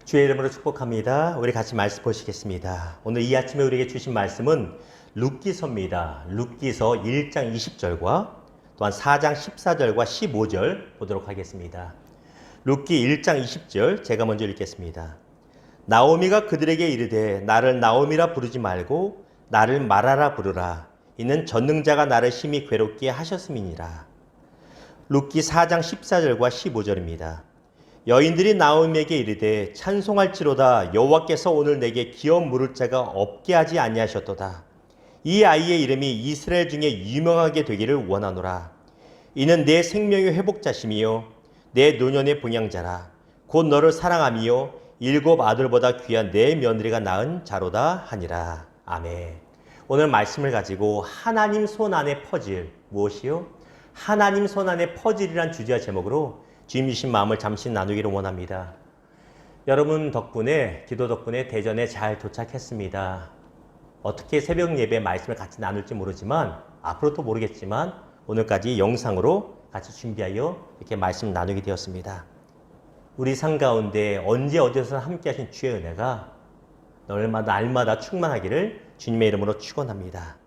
주의 이름으로 축복합니다. 우리 같이 말씀 보시겠습니다. 오늘 이 아침에 우리에게 주신 말씀은 룻기서입니다. 룻기서 1장 20절과 또한 4장 14절과 15절 보도록 하겠습니다. 룻기 1장 20절 제가 먼저 읽겠습니다. 나오미가 그들에게 이르되 나를 나오미라 부르지 말고 나를 마라라 부르라. 이는 전능자가 나를 심히 괴롭게 하셨음이니라. 룻기 4장 14절과 15절입니다. 여인들이 나오미에게 이르되 찬송할지로다 여호와께서 오늘 내게 기업 물을 자가 없게 하지 아니하셨도다. 이 아이의 이름이 이스라엘 중에 유명하게 되기를 원하노라. 이는 내 생명의 회복자심이요 내 노년의 봉양자라. 곧 너를 사랑함이요 7 아들보다 귀한 내 며느리가 낳은 자로다 하니라. 아멘. 오늘 말씀을 가지고 하나님 손 안의 퍼즐, 무엇이요? 하나님 손 안의 퍼즐이란 주제와 제목으로 주님 주신 마음을 잠시 나누기를 원합니다. 여러분 덕분에, 기도 덕분에 대전에 잘 도착했습니다. 어떻게 새벽 예배 말씀을 같이 나눌지 모르지만, 앞으로도 모르겠지만 오늘까지 영상으로 같이 준비하여 이렇게 말씀 나누게 되었습니다. 우리 삶 가운데 언제 어디서나 함께 하신 주의 은혜가 날마다 충만하기를 주님의 이름으로 축원합니다.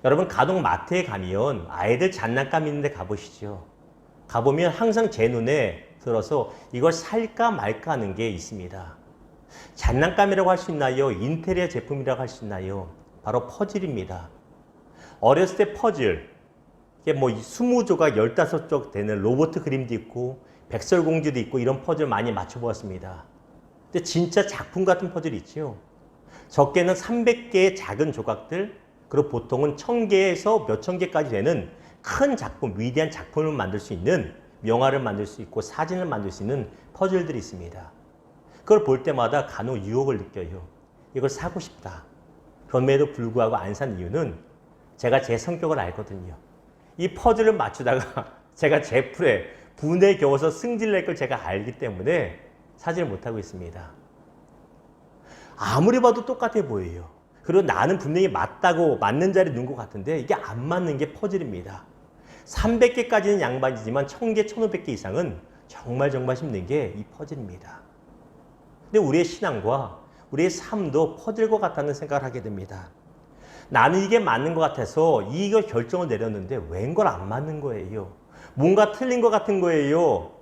여러분 가동 마트에 가면 아이들 장난감 있는 데 가보시죠. 가보면 항상 제 눈에 들어서 이걸 살까 말까 하는 게 있습니다. 장난감이라고 할 수 있나요? 인테리어 제품이라고 할 수 있나요? 바로 퍼즐입니다. 어렸을 때 퍼즐, 이게 뭐 20조각, 15쪽 되는 로봇 그림도 있고 백설공주도 있고 이런 퍼즐 많이 맞춰보았습니다. 근데 진짜 작품 같은 퍼즐이 있죠. 적게는 300개의 작은 조각들, 그리고 보통은 1000개에서 몇천 개까지 되는 큰 작품, 위대한 작품을 만들 수 있는, 명화를 만들 수 있고 사진을 만들 수 있는 퍼즐들이 있습니다. 그걸 볼 때마다 간혹 유혹을 느껴요. 이걸 사고 싶다. 그럼에도 불구하고 안 산 이유는 제가 제 성격을 알거든요. 이 퍼즐을 맞추다가 제가 제 풀에 분에 겨워서 승질낼 걸 제가 알기 때문에 사지를 못하고 있습니다. 아무리 봐도 똑같아 보여요. 그리고 나는 분명히 맞는 자리에 놓은 것 같은데 이게 안 맞는 게 퍼즐입니다. 300개까지는 양반이지만 1000개, 1500개 이상은 정말 힘든 게 이 퍼즐입니다. 근데 우리의 신앙과 우리의 삶도 퍼즐과 같다는 생각을 하게 됩니다. 나는 이게 맞는 것 같아서 이거 결정을 내렸는데 웬걸 안 맞는 거예요. 뭔가 틀린 것 같은 거예요.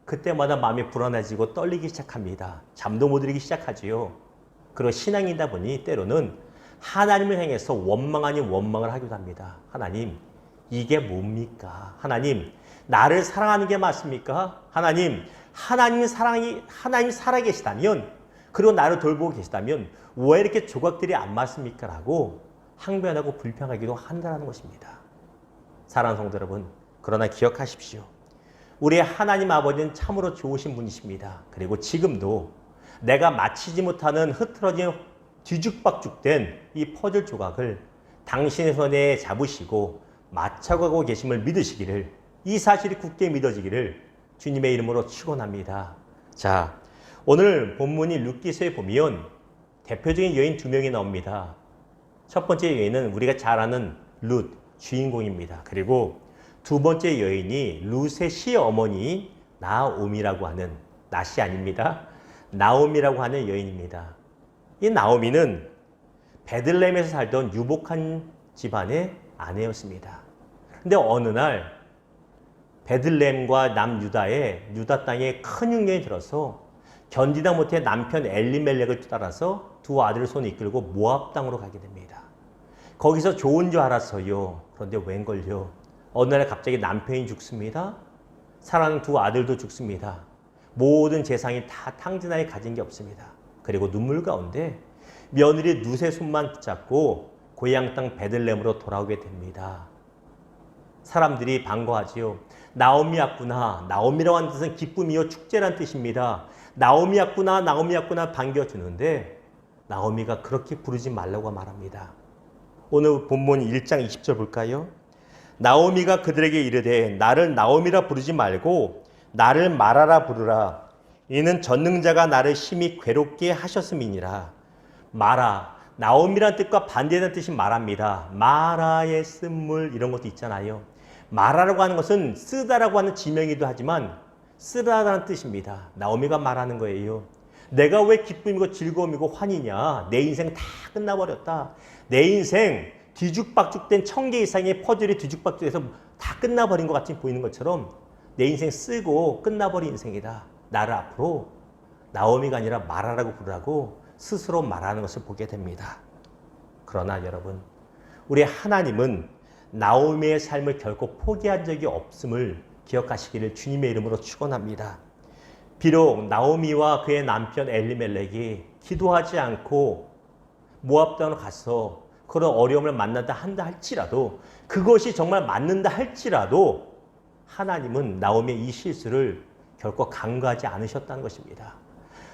그때마다 마음이 불안해지고 떨리기 시작합니다. 잠도 못 이루기 시작하지요. 그리고 신앙이다 보니 때로는 하나님을 향해서 원망 아닌 원망을 하기도 합니다. 하나님, 이게 뭡니까? 하나님, 나를 사랑하는 게 맞습니까? 하나님 살아계시다면, 그리고 나를 돌보고 계시다면 왜 이렇게 조각들이 안 맞습니까? 라고 항변하고 불평하기도 한다는 것입니다. 사랑하는 성도 여러분, 그러나 기억하십시오. 우리의 하나님 아버지는 참으로 좋으신 분이십니다. 그리고 지금도 내가 맞히지 못하는 흐트러진 뒤죽박죽된 이 퍼즐 조각을 당신의 손에 잡으시고 맞춰가고 계심을 믿으시기를, 이 사실이 굳게 믿어지기를 주님의 이름으로 축원합니다. 자, 오늘 본문이 룻기서에 보면 대표적인 여인 2명이 나옵니다. 첫 번째 여인은 우리가 잘 아는 룻, 주인공입니다. 그리고 두 번째 여인이 룻의 시어머니 나오미라고 하는, 낫이 아닙니다. 나오미라고 하는 여인입니다. 이 나오미는 베들레헴에서 살던 유복한 집안의 아내였습니다. 근데 어느 날 베들레헴과 남유다의 유다 땅에 큰 흉년이 들어서 견디다 못해 남편 엘리멜렉을 따라서 두 아들을 손에 이끌고 모압 땅으로 가게 됩니다. 거기서 좋은 줄 알았어요. 그런데 웬걸요? 어느 날 갑자기 남편이 죽습니다. 사랑하는 두 아들도 죽습니다. 모든 재산이 다 탕진하에 가진 게 없습니다. 그리고 눈물 가운데 며느리 룻의 손만 붙잡고 고향 땅 베들레헴으로 돌아오게 됩니다. 사람들이 반가워하지요. 나오미 왔구나. 나오미라고 하는 뜻은 기쁨이요 축제란 뜻입니다. 나오미 왔구나, 나오미 왔구나 반겨주는데 나오미가 그렇게 부르지 말라고 말합니다. 오늘 본문 1장 20절 볼까요? 나오미가 그들에게 이르되 나를 나오미라 부르지 말고 나를 마라라 부르라. 이는 전능자가 나를 심히 괴롭게 하셨음이니라. 마라, 나오미란 뜻과 반대되는 뜻이 마라입니다. 마라의 쓴물 이런 것도 있잖아요. 마라라고 하는 것은 쓰다라고 하는 지명이기도 하지만 쓰다라는 뜻입니다. 나오미가 말하는 거예요. 내가 왜 기쁨이고 즐거움이고 환희냐? 내 인생 다 끝나버렸다. 내 인생 뒤죽박죽된 1000개 이상의 퍼즐이 뒤죽박죽해서 다 끝나버린 것 같이 보이는 것처럼 내 인생 쓰고 끝나버린 인생이다. 나를 앞으로 나오미가 아니라 마라라고 부르라고 스스로 말하는 것을 보게 됩니다. 그러나 여러분, 우리 하나님은 나오미의 삶을 결코 포기한 적이 없음을 기억하시기를 주님의 이름으로 축원합니다. 비록 나오미와 그의 남편 엘리멜렉이 기도하지 않고 모압 땅으로 가서 그런 어려움을 만난다 한다 할지라도, 그것이 정말 맞는다 할지라도 하나님은 나오미의 이 실수를 결코 간과하지 않으셨다는 것입니다.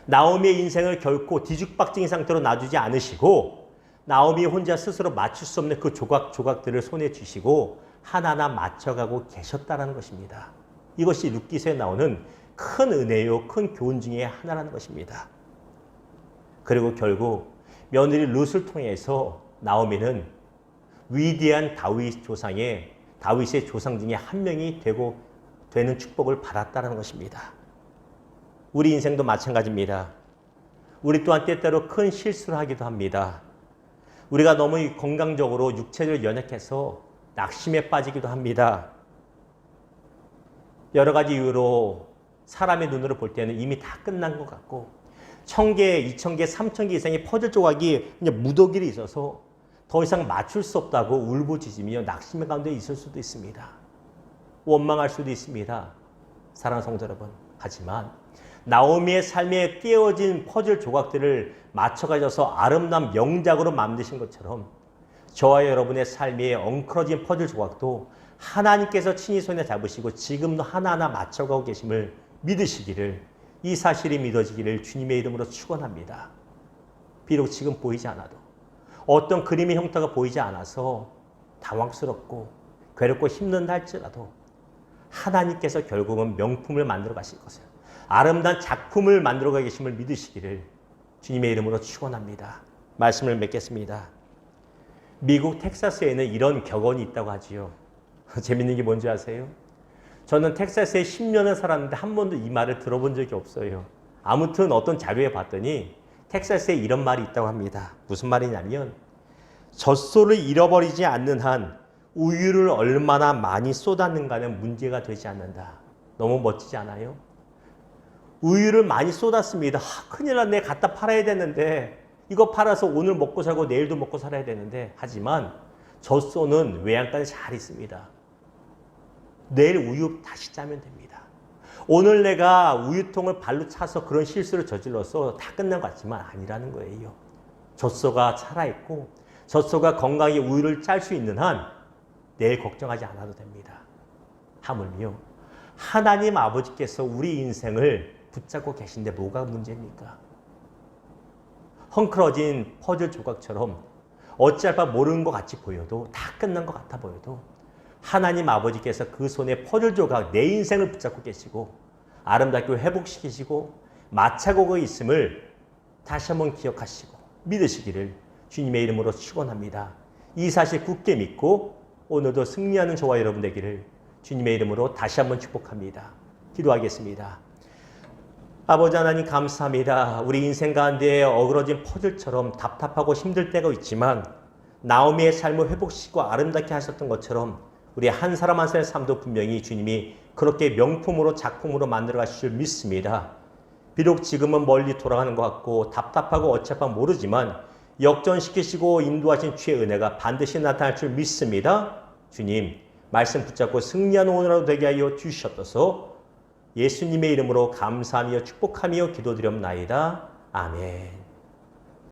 나오미의 인생을 결코 뒤죽박죽인 상태로 놔두지 않으시고 나오미 혼자 스스로 맞출 수 없는 그 조각조각들을 손에 쥐시고 하나하나 맞춰가고 계셨다는 것입니다. 이것이 룻기서에 나오는 큰 은혜요, 큰 교훈 중에 하나라는 것입니다. 그리고 결국 며느리 룻을 통해서 나오미는 위대한 다윗의 조상 중에 한 명이 되는 축복을 받았다는 것입니다. 우리 인생도 마찬가지입니다. 우리 또한 때때로 큰 실수를 하기도 합니다. 우리가 너무 건강적으로 육체를 연약해서 낙심에 빠지기도 합니다. 여러 가지 이유로 사람의 눈으로 볼 때는 이미 다 끝난 것 같고 1000개, 2000개, 3000개 이상의 퍼즐 조각이 그냥 무더기로 있어서 더 이상 맞출 수 없다고 울부짖으며 낙심의 가운데 있을 수도 있습니다. 원망할 수도 있습니다. 사랑하는 성도 여러분, 하지만 나오미의 삶에 끼워진 퍼즐 조각들을 맞춰가져서 아름다운 명작으로 만드신 것처럼 저와 여러분의 삶에 엉클어진 퍼즐 조각도 하나님께서 친히 손에 잡으시고 지금도 하나하나 맞춰가고 계심을 믿으시기를, 이 사실이 믿어지기를 주님의 이름으로 축원합니다. 비록 지금 보이지 않아도, 어떤 그림의 형태가 보이지 않아서 당황스럽고 괴롭고 힘든다 할지라도 하나님께서 결국은 명품을 만들어 가실 것을, 아름다운 작품을 만들어 가 계심을 믿으시기를 주님의 이름으로 축원합니다. 말씀을 맺겠습니다. 미국 텍사스에는 이런 격언이 있다고 하지요. 재밌는 게 뭔지 아세요? 저는 텍사스에 10년을 살았는데 한 번도 이 말을 들어본 적이 없어요. 아무튼 어떤 자료에 봤더니 텍사스에 이런 말이 있다고 합니다. 무슨 말이냐면 젖소를 잃어버리지 않는 한 우유를 얼마나 많이 쏟았는가는 문제가 되지 않는다. 너무 멋지지 않아요? 우유를 많이 쏟았습니다. 큰일 났네. 갖다 팔아야 되는데, 이거 팔아서 오늘 먹고 살고 내일도 먹고 살아야 되는데, 하지만 젖소는 외양간에 잘 있습니다. 내일 우유 다시 짜면 됩니다. 오늘 내가 우유통을 발로 차서 그런 실수를 저질러서 다 끝난 것 같지만 아니라는 거예요. 젖소가 살아있고 젖소가 건강하게 우유를 짤 수 있는 한 내일 걱정하지 않아도 됩니다. 하물며 하나님 아버지께서 우리 인생을 붙잡고 계신데 뭐가 문제입니까? 헝클어진 퍼즐 조각처럼 어찌할 바 모르는 것 같이 보여도, 다 끝난 것 같아 보여도 하나님 아버지께서 그 손에 퍼즐 조각, 내 인생을 붙잡고 계시고 아름답게 회복시키시고 맞춰가고 있음을 다시 한번 기억하시고 믿으시기를 주님의 이름으로 축원합니다. 이 사실 굳게 믿고 오늘도 승리하는 저와 여러분 되기를 주님의 이름으로 다시 한번 축복합니다. 기도하겠습니다. 아버지 하나님 감사합니다. 우리 인생 가운데 어그러진 퍼즐처럼 답답하고 힘들 때가 있지만 나오미의 삶을 회복시키고 아름답게 하셨던 것처럼 우리 한 사람 한 사람의 삶도 분명히 주님이 그렇게 명품으로 작품으로 만들어 가실 줄 믿습니다. 비록 지금은 멀리 돌아가는 것 같고 답답하고 어차피 모르지만 역전시키시고 인도하신 주의 은혜가 반드시 나타날 줄 믿습니다. 주님, 말씀 붙잡고 승리하는 오늘 하루 되게 하여 주시옵소서. 예수님의 이름으로 감사하며 축복하며 기도드렸나이다. 아멘.